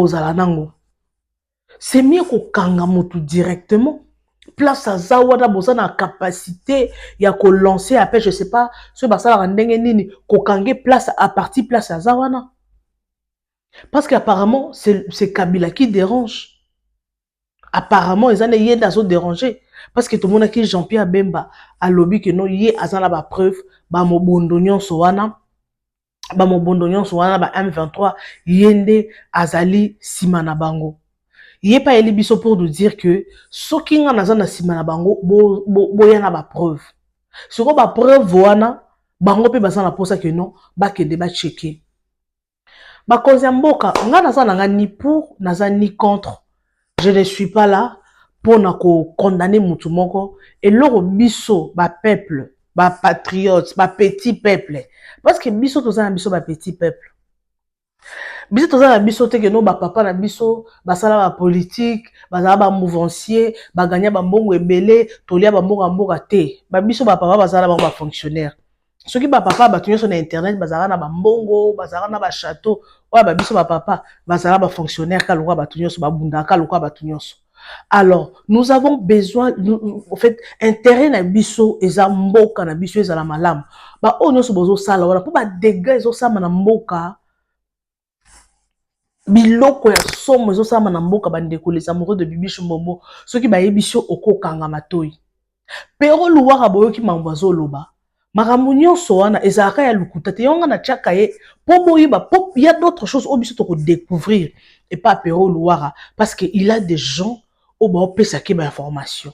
za nango c'est mieux ko kanga mutu directement place à Zawada bozana capacité ya ko lancer après je sais pas ce basala ndenge nini ko kange place à partir place à Zawana parce qu'apparemment c'est Kabila qui dérange apparemment ils en yé d'azo déranger parce que tout le monde qui Jean-Pierre Bemba a lobby que non yé azana ba preuve ba mobondo nyonso wana ba M23 yende azali simana bango. Il n'est pas élibiso pour nous dire que ce qui nga naza na sima na bango boyana ba preuve. Ce ko ba preuve wana bango pe bazana posa que non ba kende ba checker. Ba koza mboka nga naza na ni pour naza ni contre. Je ne suis pas là pour na ko condamner mutu moko et loro biso ba peuple, ba patriotes, ba petit peuple. Parce que biso toza na biso ba petit peuple. Biso toza na biso te que no ba papa na biso basala ba politique basala ba mouvancier ba gagner ba mbongo ebele tolia ba mboka te ba biso ba papa basala ba fonctionnaire ceux qui ba papa ba tunyo sur internet basala na ba mbongo basala na ba château wa ba biso ba papa basala ba fonctionnaire ka lokwa ba tunyo so ba bunda ka lokwa ba tunyo so. Alors nous avons besoin en fait intérêt na biso eza mboka na biso eza la malamu ba onyo so bozo sala wala pour ba dégâts ezo sama na mboka biloko ya somo ezo sama na mboka bandeko les amoureux de Bibi Chambombo ceux qui ba yebisho okokanga matoi pero luwaka boyoki mambo azoloba makambo nyonso wana ezalaka ya lukuta te yonga na tiaka ye po boyiba po il y a d'autres choses au biso to ko découvrir et pas pero luwaka parce que il a des gens au ba opesa ke ba information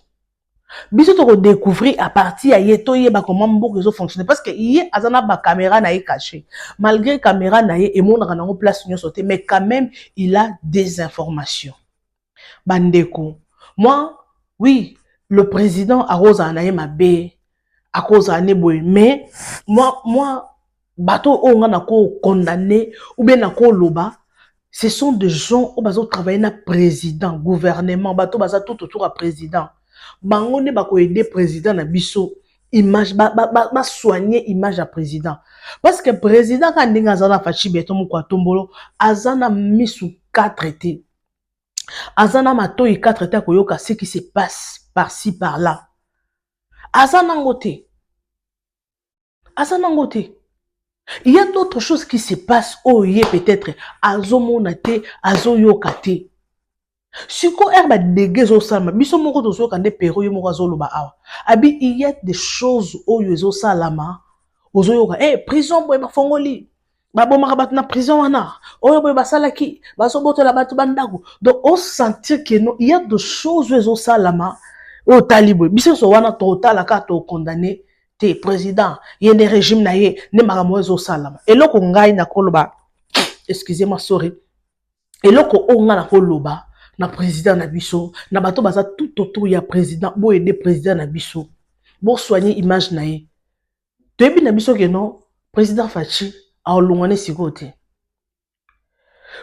biso to ko découvrir à partir ya yeto yeba comment mboka ezo fonctionner parce que yé azana ba caméra na ye caché malgré caméra na ye emonaka nango place nyonso te mais quand même il a des informations bandeko moi oui le président Arosa na ye mabe à cause de boy mais moi bateau on a condamné ou bien na ko loba ce sont des gens au bazo travailler na président gouvernement bateau baza tout autour à président bango ne bako aider président na biso image ba soigner image à président parce que président quand ndinga azana fachi beto moko atombolo azana misu 4 été azana matoi 4 été koyoka ce qui se passe par-ci par-là azana ngote il y a d'autres choses qui se passent oh yé peut-être azomonate azoyokate siko herba dégâts au salma biso moko tozo kande pero yo moko azoloba awa abi il y a des choses oh yo zo salama ozoyoka prison boy ba fongoli babomaka bato na prison wana oyo boye basalaki bazobotola bato bandako. Donc on sentir que non, il y a des choses ezosalama oyo tali boye biso so wana totalaka to condamné te président yende régime na ye ne makambo ezosalama eloko ngai na koloba excusez-moi sorry eloko o nga na koloba na président na biso na bato baza tout autour ya président bo aider président na biso bo soigner image na ye toyebi na biso ke non président Fachi aolongwane sikote.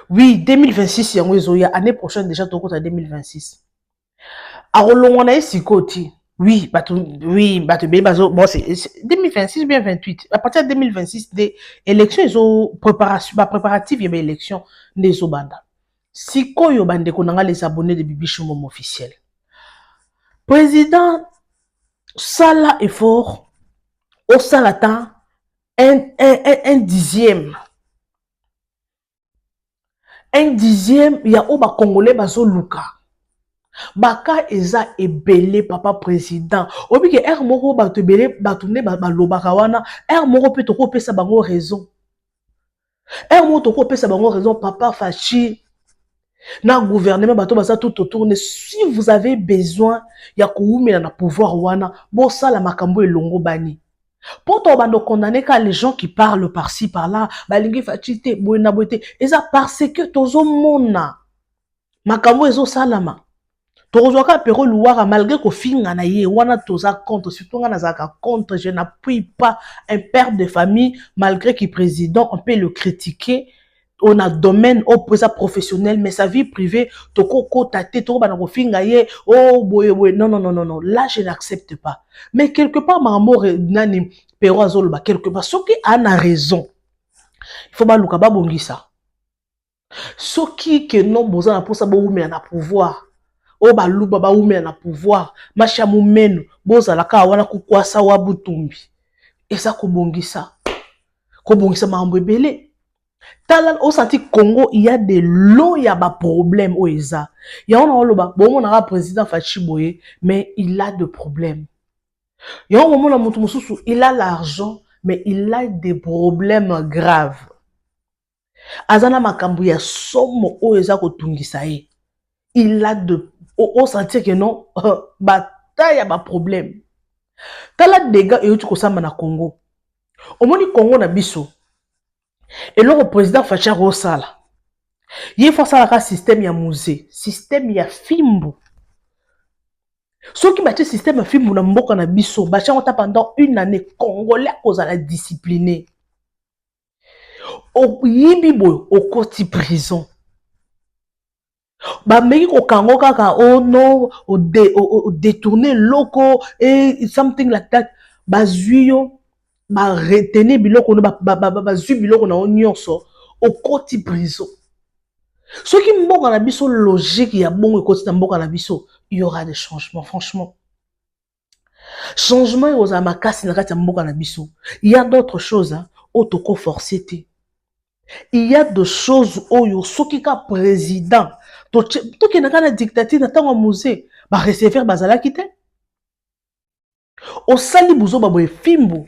Oui, 2026 yango ezoya année prochaine déjà tokota 2026. Aolongwana sikote. Oui, bato be bazo bon c'est 2026 bien 28. À partir de 2026 des élections ezo préparation ba préparatif ya ba élection ndezo banda. Sikoyo bande konanga les abonnés de Bibi Shumbombo officiel. Président sala effort au salata un dixième. Un dixième, il y a oba Congolais bazo luka. Baka eza ebele papa président. Obi ke er moko ba tebele ba tourner ba lobaka wana, er moko pe to ko pesa bango raison. Er moko to ko pesa bango raison papa Fachi. Na gouvernement bato baza tout autour. Si vous avez besoin ya koumela na pouvoir wana, bo sala makambo elongo bani. Pour toi, bando condamner quand les gens qui parlent par-ci, par-là, balingi fachite, boina boite, et ça parce que tozo mona, makambo ezo salama. Tozo ka pero luara malgré ko finga na ye, wana toza contre, surtout nga nazaka contre, je n'appuie pas un père de famille, malgré qu'il est président, on peut le critiquer. On a domaine au professionnel, mais sa vie privée, toko tate, toko banako finga ye, oh boye boye, non, là je n'accepte pas. Mais quelque part, ma amour, nani, pero azolba, quelque part, ce qui a raison, il faut pas luka ba bongi ça. Ce qui que non, boza na posa ba oume na pouvoir, oh ba luba ba oume na pouvoir, macha mumenu, boza la ka wana kukwasa wa butumbi, et ça ko bongi ça ma ambo belé. Au senti Congo, il y a des lots, il y a des problèmes au ESA. Il y a un président Fachi Boye, mais il a des problèmes. Il y a un moment où il a l'argent, mais il a des problèmes graves. Azana makambu ya somo au ESA ko tungisaye. Il a de au senti que non, bataille a des problèmes. Tala dégâts et tu kosamba na Congo. Au moni Congo na biso. Et le président Fachi Rosala. Il faut ça un système ya musée, système ya fimbo. Ceux qui battent système ya fimbo na mboka na biso, battent pendant une année congolais cause à la discipliner. Au yibibo au côté prison. Ba meki ko kango kaka oh non au détourner locaux et something like that. Bazuyo ba retenir biloko ba zu biloko na onyonso au côté prison. Ce qui mboka na biso logique ya bon et côté mboka na biso, il y aura des changements franchement. Changement aux amakasi na kati mboka na biso. Il y a d'autres choses hein, autoco forcé. Il y a des choses oyo soki ka président to ki na kana dictature na tango musée ba recevoir bazala kite. O sali buzo ba boye fimbo.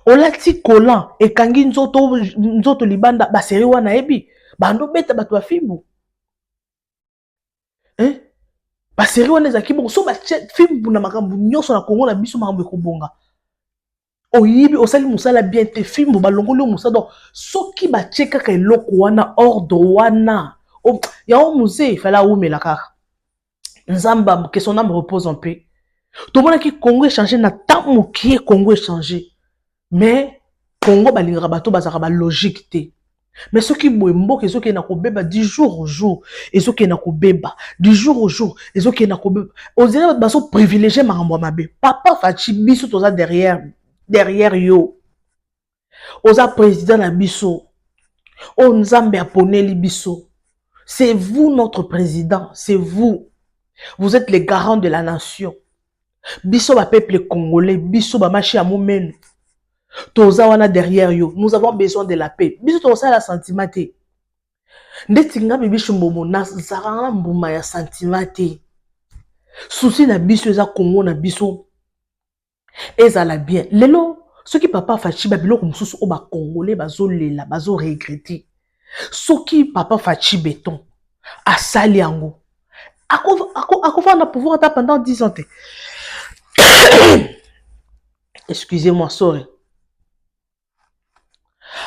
O lati kolan e kangi nzoto libanda ba seri wana ebi bando beta bato ba fimbo. Hein? Ba seri wana ezaki bon so ba fimbo na makambo nyonso na Congo na biso makambo ekobonga. Oyibi osali musala bien te fimbo balongoli musala donc soki ba cheka ka eloko wana ordre wana ya o musée il fallait oumela kaka. Nzamba que son âme repose en paix. Tout le monde qui Congo est changé na tamu qui Congo est changé. Mais Congo balinga bato bazaka ba logique te. Mais ceux qui boembo que ceux qui na ko beba du jour au jour et ceux qui na ko beba du jour au jour et ceux qui na ko beba on dirait baso privilégié marambo mabe. Papa Fachi biso toza derrière yo. Oza président na biso. O nzambe aponeli biso. C'est vous notre président, c'est vous. Vous êtes les garants de la nation. Biso ba peuple congolais, biso ba machi amomenu. Toza wana derrière yo. Nous avons besoin de la paix. Biso toza la sentimate. Ndetinga Bibi Shumbombo na zaranga mbuma ya sentimate. Souci na biso eza Congo na biso. Ezala bien. Lelo Soki papa Fachi ba biloko mususu o ba congolais bazo lela bazo regretter. Soki papa Fachi béton asali yango. Akova na pouvoir ata pendant 10 ans. Excusez-moi, sorry.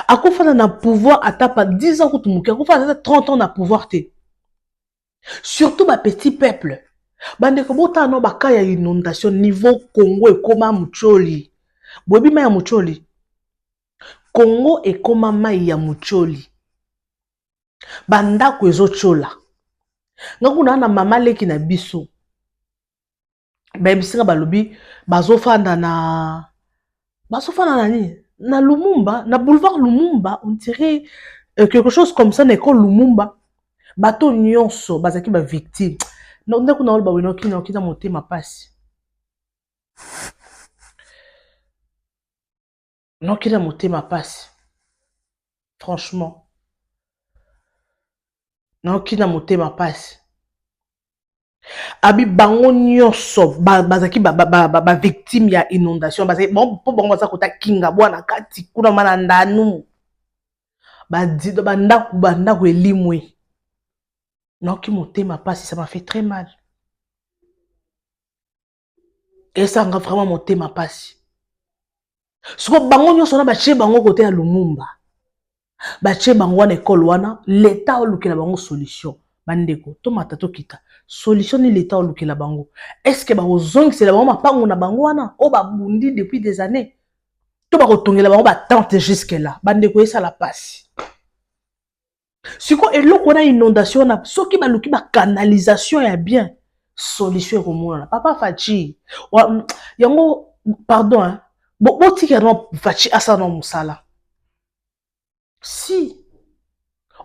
Akova na pouvoir ata pa 10 ans kutumuki, akova ata 30 ans na pouvoir te. Surtout ba petit peuple. Bande ko bota no baka ya inondation niveau Congo ekoma mucholi. Bobi ma ya mucholi. Congo ekoma mai ya mucholi. Banda ko ezochola. Ngakuna na mama leki na biso. Ba bisinga balobi bazofanda na nani? Na Lumumba, na boulevard Lumumba, on dirait quelque chose comme ça, l'école Lumumba. Bateau nyonso, bazaki ba victime. Non, ndeko na olba wino kina moté ma passe. Non, kina moté ma passe. Franchement. Non, kina moté ma passe. Abi bango nyonso, bazaki ba victime ya inondation. Bazaki, bon, po bango baza kota kinga, bwana kati, kuna mana ndanu. Bandaku elimwe. Non, qui montait ma passe, ça m'a fait très mal. Et ça m'a vraiment monté ma passe. Ce que bango nyonso na bache bango côté à Lumumba. Bache bango na école wana, l'état olukela bango solution. Bandeko, to matato kita. Solution ni l'état olukela bango. Est-ce que ba ozong c'est la bango mapango na bango wana o ba bundi depuis des années. To ba kotongela bango ba tente jusque là. Bandeko ça la passe. Si quoi et l'eau qu'on a inondation na soki ba luki ba canalisation ya bien solution remona papa Fachi yango pardon hein bon tika no Fachi asa no musala si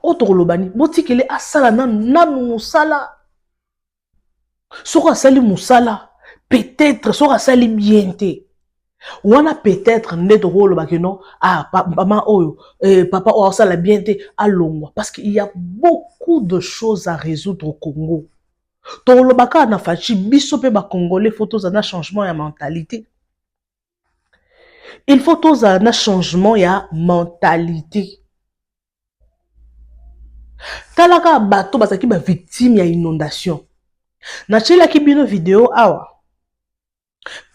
autre lobani botikele asala na musala soko sali musala peut-être soko sali bien te wana peut-être neto rolo bakeno maman oyo papa o sala bien te alongwa parce qu'il y a beaucoup de choses à résoudre au Congo. Tolobaka na Fachi biso pe ba congolais photos na changement ya mentalité. Il faut tous un changement ya mentalité. Talaka bato basaki ba victime ya inondation. Na chela ki bino vidéo awa.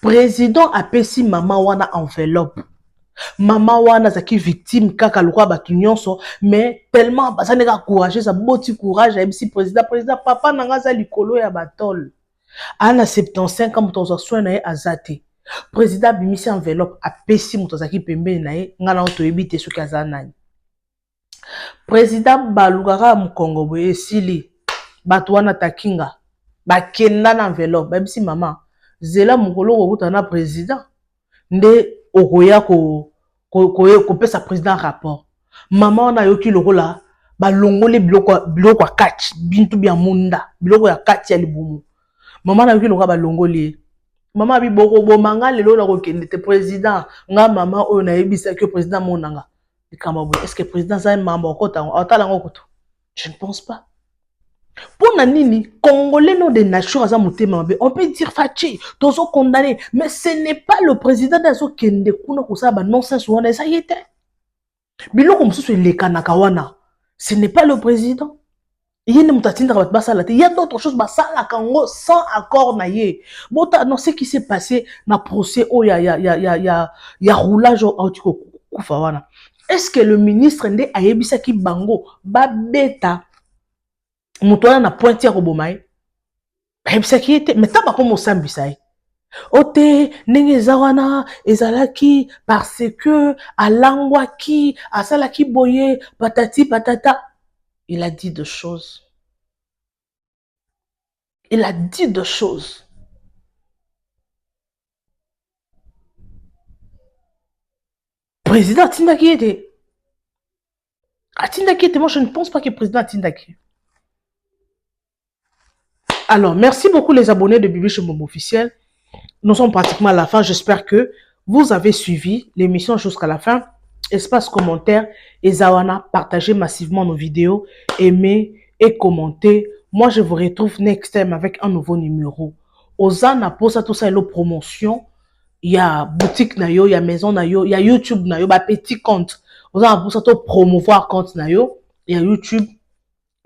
Président apesi mama wana enveloppe. Mama wana zaki victime kaka lokwa batu nyonso mais tellement basaneka courageux ça boti courage ya bisi président papa nanga za likolo ya batol. Ana 75 ans muto soin na ye azate. Président bimisi enveloppe apesi muto zaki pembeni na ye ngana oto ebite soki azanani. Président balukaka mukongo boye sili batu wana takinga bakenda na enveloppe babisi mama zela mukolo kokuta na président nde okoya ko pesa président rapport. Mama wana yoki lokola balongole biloko kati bintu bya munda biloko ya kati ya libumu. Mama na yoki lokola balongole. Mama bi boko bomanga lelo na kokende te président nga mama oyo na yebisa que président monanga. Est-ce que le président a un membre je ne pense pas. Pour Nanini, Congolais non des nations, on peut dire Fachi, tous condamnés, mais ce n'est pas le président d'Azo Kende Kuna Kusaba, non, ça y était. Bilo comme ça, les Kanakawana, ce n'est pas le président. Il y a d'autres choses, sans accord. Bon, non, ce qui s'est passé dans le procès, il y a roulage au Kufawana. Est-ce que le ministre Ndé Ayebisaki Bango babeta mutoana na pointi ya kobomaye Ayebisaki ete mais taba ko mosambisa ote ndenge zawana ezalaki parce que alangwaki asalaki boye patati patata. Il a dit deux choses. Il a dit deux choses. Président Tindaki était. Tindaki était. Moi, je ne pense pas que le président Tindaki. Alors, merci beaucoup les abonnés de Bibi Chomombo officiel. Nous sommes pratiquement à la fin. J'espère que vous avez suivi l'émission jusqu'à la fin. Espace commentaire et Zawana, partagez massivement nos vidéos, aimez et commentez. Moi, je vous retrouve next time avec un nouveau numéro. Ozana pour ça, tout ça, et la promotion. il y a boutique na yo, il y a maison na yo, il y a YouTube na yo, bah petit compte. Vous avez pour ça promouvoir compte na yo, il y a YouTube.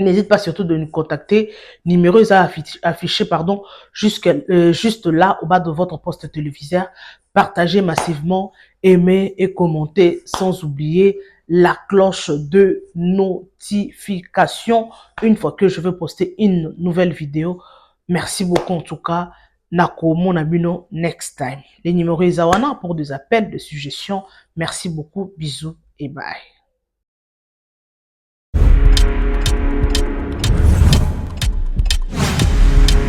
N'hésite pas surtout de nous contacter. Numéro est affiché, pardon, juste là, au bas de votre poste téléviseur. Partagez massivement, aimez et commentez, sans oublier la cloche de notification une fois que je vais poster une nouvelle vidéo. Merci beaucoup en tout cas. Nako Monabino next time. Les numéros Izawana pour des appels, des suggestions. Merci beaucoup. Bisous et bye.